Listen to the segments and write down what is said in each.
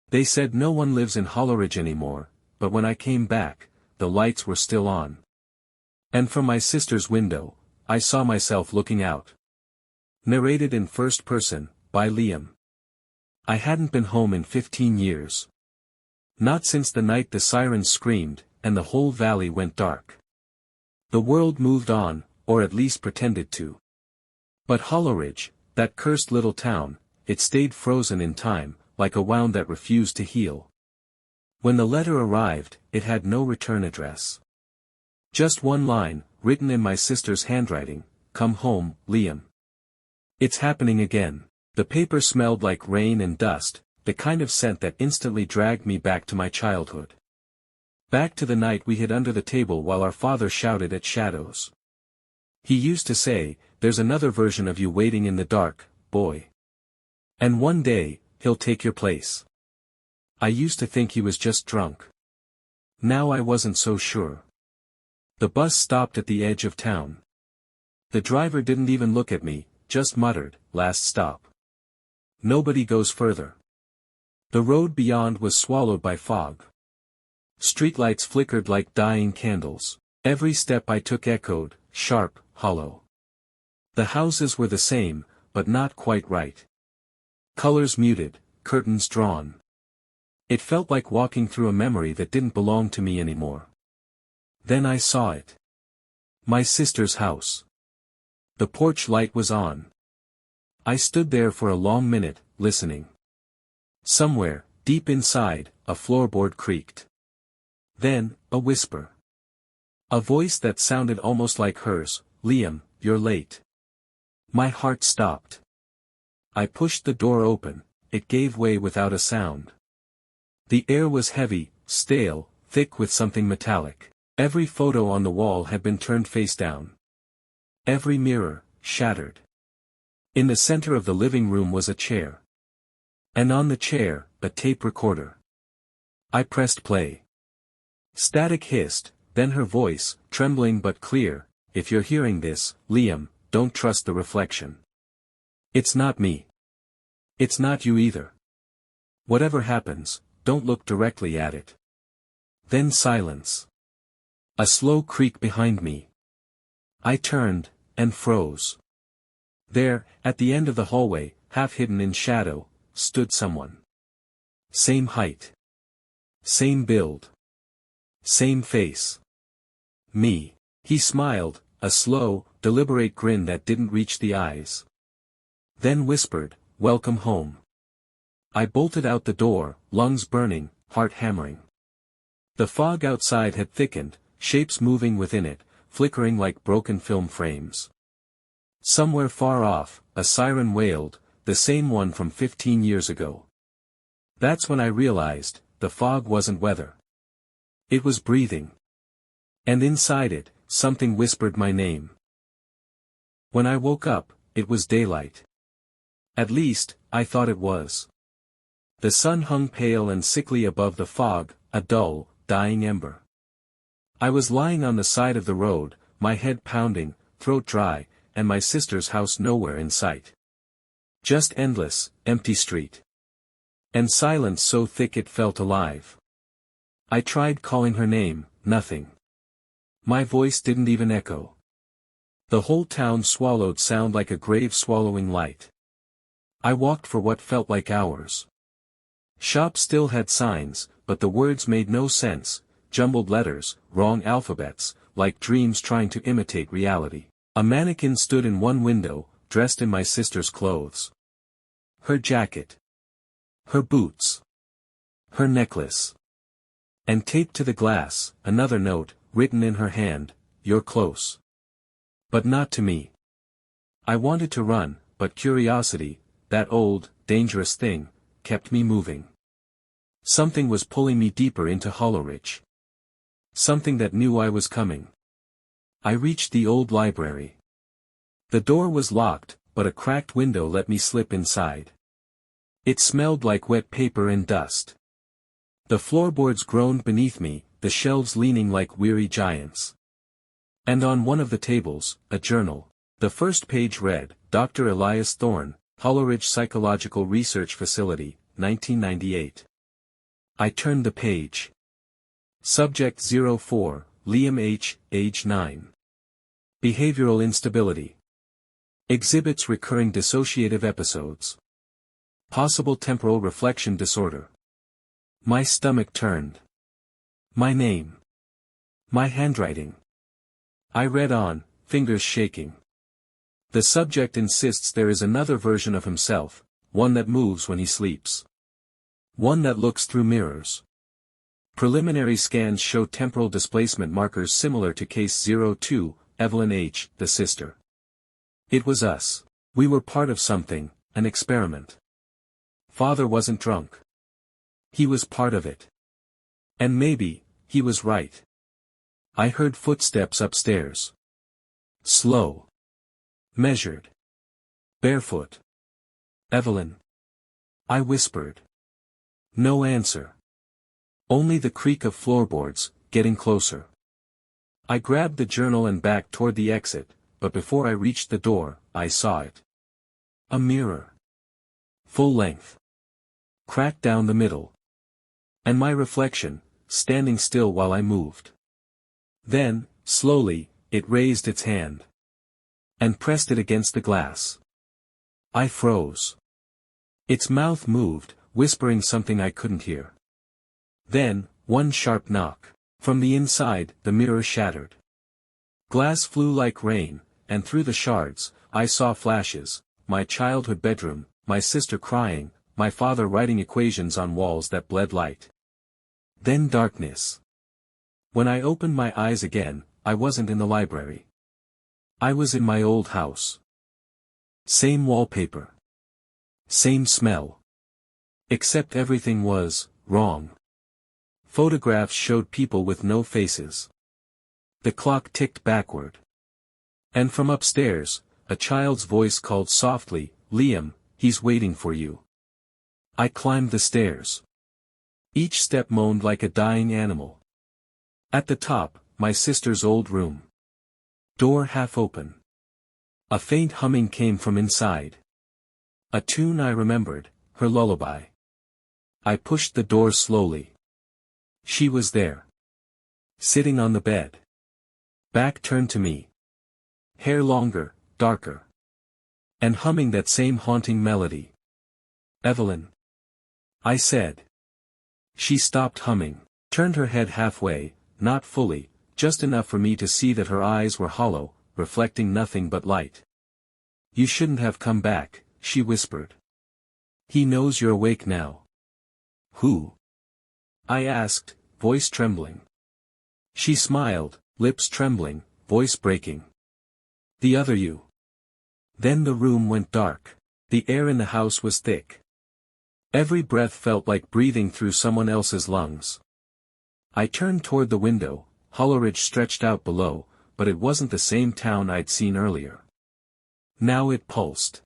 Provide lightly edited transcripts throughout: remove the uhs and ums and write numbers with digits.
They said no one lives in Holleridge anymore, but when I came back, the lights were still on. And from my sister's window, I saw myself looking out. Narrated in first person, by Liam. I hadn't been home in 15 years. Not since the night the sirens screamed, and the whole valley went dark. The world moved on, or at least pretended to. But Holleridge, that cursed little town, it stayed frozen in time, like a wound that refused to heal. When the letter arrived, it had no return address. Just one line, written in my sister's handwriting, "Come home, Liam. It's happening again." The paper smelled like rain and dust, the kind of scent that instantly dragged me back to my childhood. Back to the night we hid under the table while our father shouted at shadows. He used to say, "There's another version of you waiting in the dark, boy. And one day, he'll take your place." I used to think he was just drunk. Now I wasn't so sure. The bus stopped at the edge of town. The driver didn't even look at me, just muttered, "Last stop. Nobody goes further." The road beyond was swallowed by fog. Streetlights flickered like dying candles. Every step I took echoed, sharp, hollow. The houses were the same, but not quite right. Colors muted, curtains drawn. It felt like walking through a memory that didn't belong to me anymore. Then I saw it. My sister's house. The porch light was on. I stood there for a long minute, listening. Somewhere, deep inside, a floorboard creaked. Then, a whisper. A voice that sounded almost like hers, "Liam, you're late." My heart stopped. I pushed the door open, it gave way without a sound. The air was heavy, stale, thick with something metallic. Every photo on the wall had been turned face down. Every mirror, shattered. In the center of the living room was a chair. And on the chair, a tape recorder. I pressed play. Static hissed, then her voice, trembling but clear, "If you're hearing this, Liam, don't trust the reflection. It's not me. It's not you either. Whatever happens, don't look directly at it." Then silence. A slow creak behind me. I turned, and froze. There, at the end of the hallway, half hidden in shadow, stood someone. Same height. Same build. Same face. Me. He smiled, a slow, deliberate grin that didn't reach the eyes. Then whispered, "Welcome home." I bolted out the door, lungs burning, heart hammering. The fog outside had thickened, shapes moving within it, flickering like broken film frames. Somewhere far off, a siren wailed, the same one from 15 years ago. That's when I realized, the fog wasn't weather. It was breathing. And inside it, something whispered my name. When I woke up, it was daylight. At least, I thought it was. The sun hung pale and sickly above the fog, a dull, dying ember. I was lying on the side of the road, my head pounding, throat dry, and my sister's house nowhere in sight. Just endless, empty street. And silence so thick it felt alive. I tried calling her name, nothing. My voice didn't even echo. The whole town swallowed sound like a grave swallowing light. I walked for what felt like hours. Shops still had signs, but the words made no sense, jumbled letters, wrong alphabets, like dreams trying to imitate reality. A mannequin stood in one window, dressed in my sister's clothes. Her jacket. Her boots. Her necklace. And taped to the glass, another note, written in her hand, "You're close. But not to me." I wanted to run, but curiosity, that old, dangerous thing, kept me moving. Something was pulling me deeper into Holleridge. Something that knew I was coming. I reached the old library. The door was locked, but a cracked window let me slip inside. It smelled like wet paper and dust. The floorboards groaned beneath me, the shelves leaning like weary giants. And on one of the tables, a journal. The first page read, "Dr. Elias Thorne, Holleridge Psychological Research Facility, 1998. I turned the page. Subject 04, Liam H., age 9. Behavioral instability. Exhibits recurring dissociative episodes. Possible temporal reflection disorder. My stomach turned. My name. My handwriting. I read on, fingers shaking. The subject insists there is another version of himself, one that moves when he sleeps. One that looks through mirrors. Preliminary scans show temporal displacement markers similar to case 02, Evelyn H., the sister. It was us. We were part of something, an experiment. Father wasn't drunk. He was part of it. And maybe, he was right. I heard footsteps upstairs. Slow. Measured. Barefoot. Evelyn. I whispered. No answer. Only the creak of floorboards, getting closer. I grabbed the journal and backed toward the exit, but before I reached the door, I saw it. A mirror. Full length. Cracked down the middle. And my reflection, standing still while I moved. Then, slowly, it raised its hand. And pressed it against the glass. I froze. Its mouth moved, whispering something I couldn't hear. Then, one sharp knock. From the inside, the mirror shattered. Glass flew like rain, and through the shards, I saw flashes, my childhood bedroom, my sister crying, my father writing equations on walls that bled light. Then darkness. When I opened my eyes again, I wasn't in the library. I was in my old house. Same wallpaper. Same smell. Except everything was wrong. Photographs showed people with no faces. The clock ticked backward. And from upstairs, a child's voice called softly, "Liam, he's waiting for you." I climbed the stairs. Each step moaned like a dying animal. At the top, my sister's old room. Door half open. A faint humming came from inside. A tune I remembered, her lullaby. I pushed the door slowly. She was there. Sitting on the bed. Back turned to me. Hair longer, darker. And humming that same haunting melody. "Evelyn," I said. She stopped humming, turned her head halfway, not fully, just enough for me to see that her eyes were hollow, reflecting nothing but light. "You shouldn't have come back," she whispered. "He knows you're awake now." "Who?" I asked, voice trembling. She smiled, lips trembling, voice breaking. "The other you." Then the room went dark. The air in the house was thick. Every breath felt like breathing through someone else's lungs. I turned toward the window. Holleridge stretched out below, but it wasn't the same town I'd seen earlier. Now it pulsed.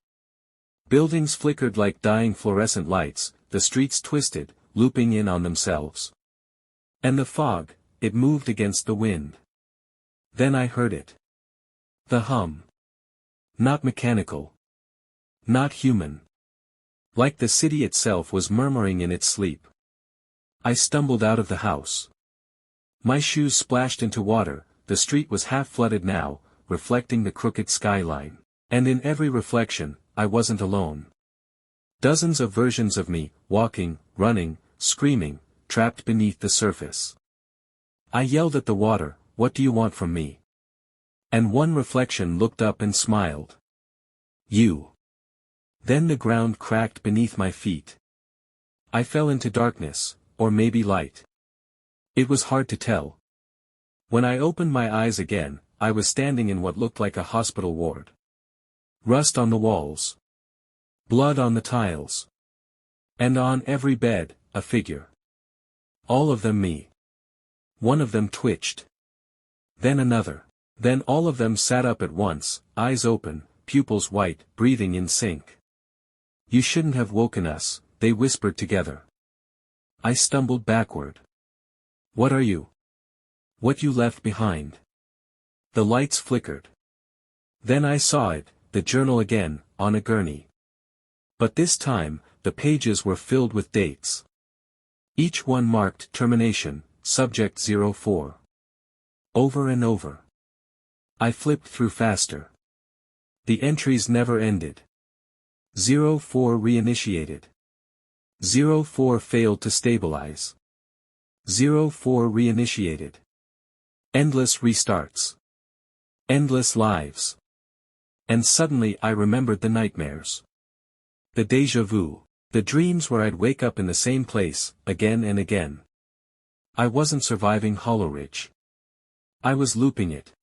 Buildings flickered like dying fluorescent lights, the streets twisted, looping in on themselves. And the fog, it moved against the wind. Then I heard it. The hum. Not mechanical. Not human. Like the city itself was murmuring in its sleep. I stumbled out of the house. My shoes splashed into water, the street was half flooded now, reflecting the crooked skyline. And in every reflection, I wasn't alone. Dozens of versions of me, walking, running, screaming, trapped beneath the surface. I yelled at the water, "What do you want from me?" And one reflection looked up and smiled. "You." Then the ground cracked beneath my feet. I fell into darkness, or maybe light. It was hard to tell. When I opened my eyes again, I was standing in what looked like a hospital ward. Rust on the walls. Blood on the tiles. And on every bed, a figure. All of them me. One of them twitched. Then another. Then all of them sat up at once, eyes open, pupils white, breathing in sync. "You shouldn't have woken us," they whispered together. I stumbled backward. "What are you?" "What you left behind." The lights flickered. Then I saw it, the journal again, on a gurney. But this time, the pages were filled with dates. Each one marked termination, subject 04. Over and over. I flipped through faster. The entries never ended. 04 reinitiated. 04 failed to stabilize. 04 reinitiated. Endless restarts. Endless lives. And suddenly I remembered the nightmares. The déjà vu. The dreams where I'd wake up in the same place, again and again. I wasn't surviving Hollow Ridge. I was looping it.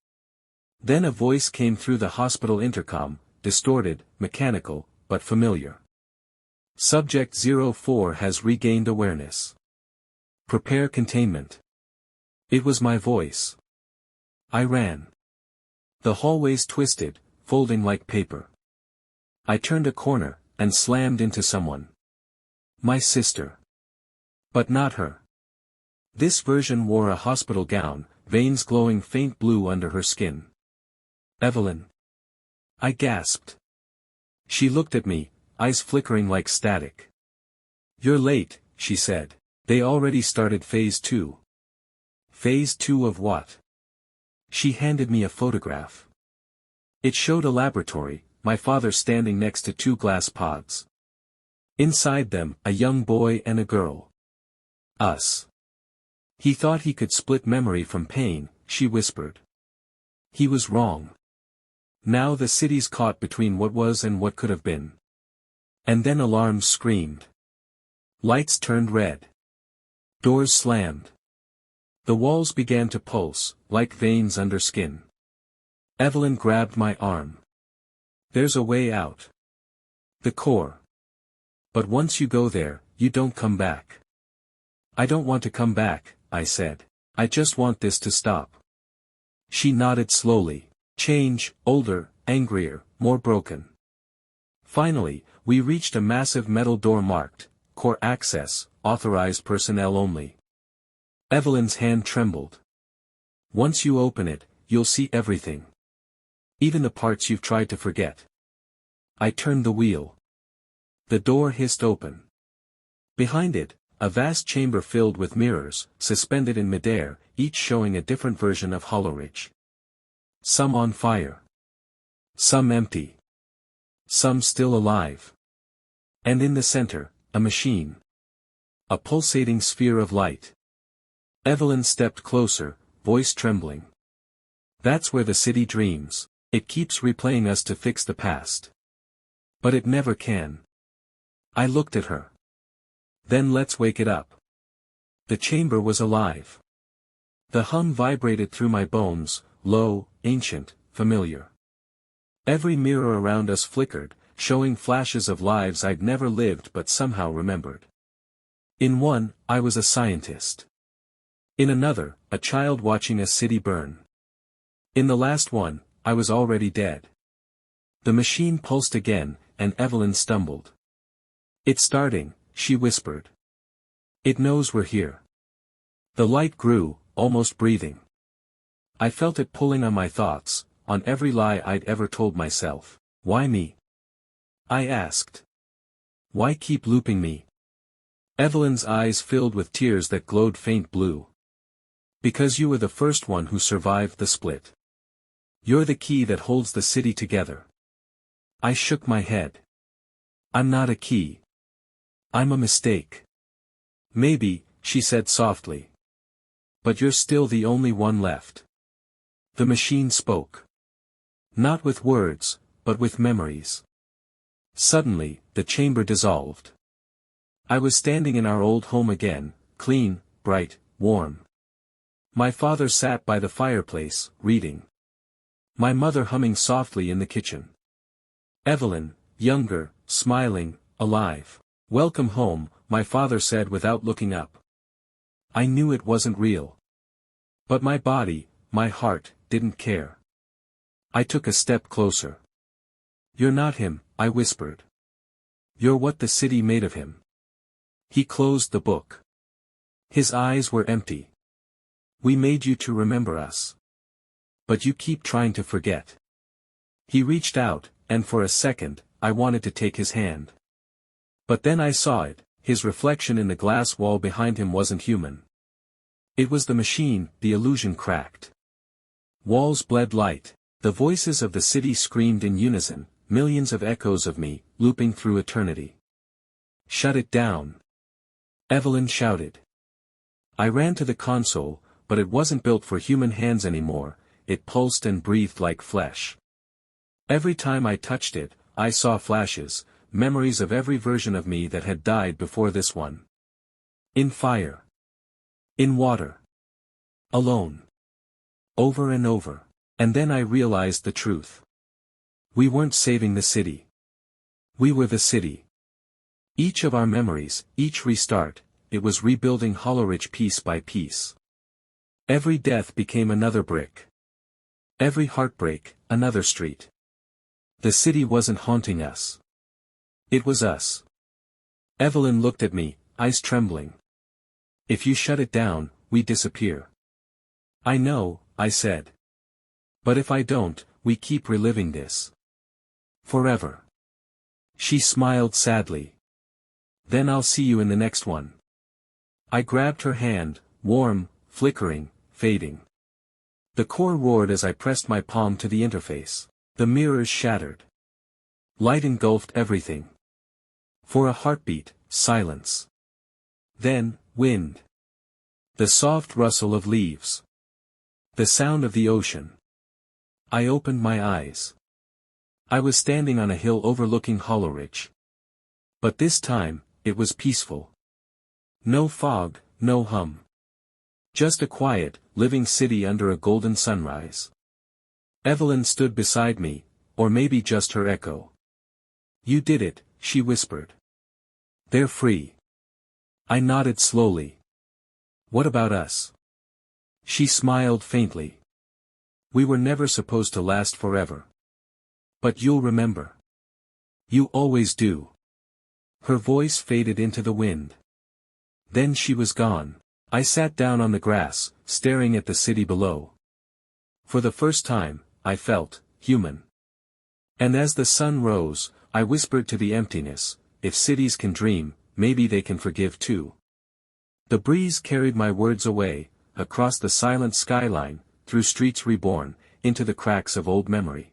Then a voice came through the hospital intercom, distorted, mechanical, but familiar. Subject 04 has regained awareness. Prepare containment. It was my voice. I ran. The hallways twisted, folding like paper. I turned a corner, and slammed into someone. My sister. But not her. This version wore a hospital gown, veins glowing faint blue under her skin. Evelyn. I gasped. She looked at me, eyes flickering like static. You're late, she said. They already started phase 2. Phase 2 of what? She handed me a photograph. It showed a laboratory, my father standing next to 2 glass pods. Inside them, a young boy and a girl. Us. He thought he could split memory from pain, she whispered. He was wrong. Now the city's caught between what was and what could have been. And then alarms screamed. Lights turned red. Doors slammed. The walls began to pulse, like veins under skin. Evelyn grabbed my arm. There's a way out. The core. But once you go there, you don't come back. I don't want to come back, I said. I just want this to stop. She nodded slowly. Change, older, angrier, more broken. Finally, we reached a massive metal door marked, Core Access, Authorized Personnel Only. Evelyn's hand trembled. Once you open it, you'll see everything. Even the parts you've tried to forget. I turned the wheel. The door hissed open. Behind it, a vast chamber filled with mirrors, suspended in midair, each showing a different version of Hollow Ridge. Some on fire. Some empty. Some still alive. And in the center, a machine. A pulsating sphere of light. Evelyn stepped closer, voice trembling. That's where the city dreams. It keeps replaying us to fix the past. But it never can. I looked at her. Then let's wake it up. The chamber was alive. The hum vibrated through my bones, low, ancient, familiar. Every mirror around us flickered, showing flashes of lives I'd never lived but somehow remembered. In one, I was a scientist. In another, a child watching a city burn. In the last one, I was already dead. The machine pulsed again, and Evelyn stumbled. It's starting, she whispered. It knows we're here. The light grew, almost breathing. I felt it pulling on my thoughts, on every lie I'd ever told myself. Why me? I asked. Why keep looping me? Evelyn's eyes filled with tears that glowed faint blue. Because you were the first one who survived the split. You're the key that holds the city together. I shook my head. I'm not a key. I'm a mistake. Maybe, she said softly. But you're still the only one left. The machine spoke. Not with words, but with memories. Suddenly, the chamber dissolved. I was standing in our old home again, clean, bright, warm. My father sat by the fireplace, reading. My mother humming softly in the kitchen. Evelyn, younger, smiling, alive. Welcome home, my father said without looking up. I knew it wasn't real. But my body, my heart, didn't care. I took a step closer. You're not him, I whispered. You're what the city made of him. He closed the book. His eyes were empty. We made you to remember us. But you keep trying to forget. He reached out, and for a second, I wanted to take his hand. But then I saw it, his reflection in the glass wall behind him wasn't human. It was the machine. The illusion cracked. Walls bled light. The voices of the city screamed in unison, millions of echoes of me, looping through eternity. "Shut it down!" Evelyn shouted. I ran to the console, but it wasn't built for human hands anymore. It pulsed and breathed like flesh. Every time I touched it, I saw flashes, memories of every version of me that had died before this one. In fire. In water. Alone. Over and over. And then I realized the truth. We weren't saving the city. We were the city. Each of our memories, each restart, it was rebuilding Hollerich piece by piece. Every death became another brick. Every heartbreak, another street. The city wasn't haunting us. It was us. Evelyn looked at me, eyes trembling. "If you shut it down, we disappear." "I know," I said. "But if I don't, we keep reliving this. Forever." She smiled sadly. "Then I'll see you in the next one." I grabbed her hand, warm, flickering, fading. The core roared as I pressed my palm to the interface. The mirrors shattered. Light engulfed everything. For a heartbeat, silence. Then, wind. The soft rustle of leaves. The sound of the ocean. I opened my eyes. I was standing on a hill overlooking Hollerich. But this time, it was peaceful. No fog, no hum. Just a quiet, living city under a golden sunrise. Evelyn stood beside me, or maybe just her echo. "You did it," she whispered. "They're free." I nodded slowly. "What about us?" She smiled faintly. "We were never supposed to last forever. But you'll remember. You always do." Her voice faded into the wind. Then she was gone. I sat down on the grass, staring at the city below. For the first time, I felt human. And as the sun rose, I whispered to the emptiness, if cities can dream, maybe they can forgive too. The breeze carried my words away, across the silent skyline, through streets reborn, into the cracks of old memory.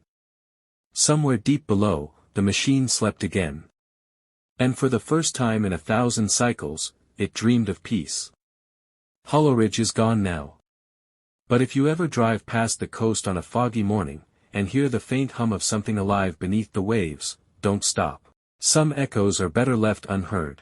Somewhere deep below, the machine slept again. And for the first time in 1,000 cycles, it dreamed of peace. Hollerich is gone now. But if you ever drive past the coast on a foggy morning, and hear the faint hum of something alive beneath the waves, don't stop. Some echoes are better left unheard.